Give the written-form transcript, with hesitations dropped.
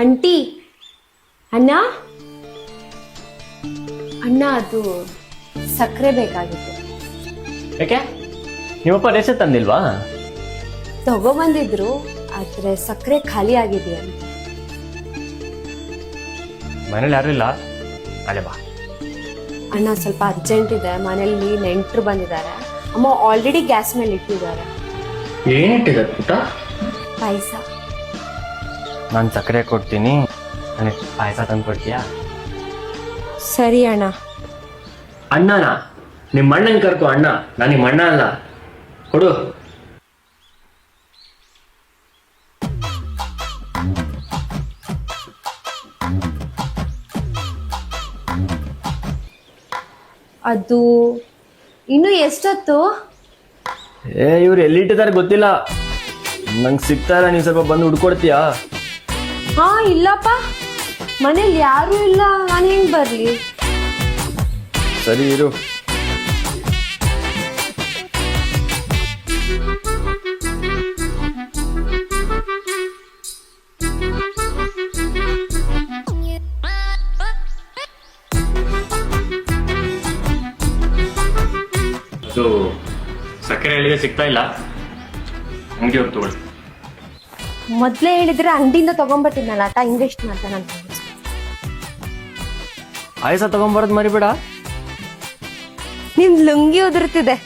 Aunty ಅಣ್ಣ ಅಣ್ಣ ಅದು ಸಕ್ಕರೆ ಬೇಕಾಗಿತ್ತು. ಯಾಕೆ ನಿಮ್ಮಪ್ಪ ರೇಷನ್ ತಂದಿಲ್ವಾ? ತಗೊಬಂದಿದ್ರು, ಆದ್ರೆ ಸಕ್ಕರೆ ಖಾಲಿ ಆಗಿದೆಯಾ? ಮನೇಲಿ ಯಾರು ಇಲ್ಲ, ನಾಳೆ ಬಾ. ಅಣ್ಣ ಸ್ವಲ್ಪ ಅರ್ಜೆಂಟ್ ಇದೆ, ಮನೇಲಿ ನೆಂಟರು ಬಂದಿದ್ದಾರೆ. ಅಮ್ಮ ಆಲ್ರೆಡಿ ಗ್ಯಾಸ್ ಮೇಲೆ ಇಟ್ಟಿದ್ದಾರೆ. ಏನಿಟ್ಟಿದ್ದಾರೆ ಪುಟ್ಟ? ಪಾಯಸ. ನಾನು ಸಕ್ಕರೆ ಕೊಡ್ತೀನಿ, ನನಗೆ ಪಾಯಸ ತಂದು ಕೊಡ್ತೀಯಾ? ಸರಿ ಅಣ್ಣ. ಅಣ್ಣನ ನಿಮ್ಮ ಅಣ್ಣನ ಕರ್ಕೊ. ಅಣ್ಣ ನಾನು ನಿಮ್ಮ ಅಣ್ಣ ಅಲ್ಲ, ಕೊಡು. ಅದು ಇನ್ನು ಎಷ್ಟೊತ್ತು? ಇವ್ರು ಎಲ್ಲಿಟ್ಟಿದ್ದಾರೆ ಗೊತ್ತಿಲ್ಲ, ನಂಗೆ ಸಿಗ್ತಾ ಇಲ್ಲ. ನೀವು ಸ್ವಲ್ಪ ಬಂದು ಹುಡ್ಕೊಡ್ತೀಯಾ? ಹಾ ಇಲ್ಲಪ್ಪ, ಮನೇಲಿ ಯಾರು ಇಲ್ಲ, ನಾನು ಹೆಂಗ್ ಬರ್ಲಿ? ಸರಿ ಇರು. ಸಕ್ಕರೆ ಹೇಳಿದ್ರೆ ಸಿಗ್ತಾ ಇಲ್ಲ, ಅಂಗಡಿ ಹೋಗಿ ತಗೊಳ್ಳಿ. ಮೊದ್ಲೇ ಹೇಳಿದ್ರೆ ಅಂಗಡಿಯಿಂದ ತಗೊಂಡ್ಬರ್ತಿದ್ನಲ್ಲ, ಆತ ಇನ್ವೆಸ್ಟ್ ಮಾಡ್ತಾನಂತ. ಪಾಯಸ ತಗೊಂಬರೋದು ಮರಿಬೇಡ. ನಿಮ್ ಲುಂಗಿ ಉದುರ್ತಿದೆ.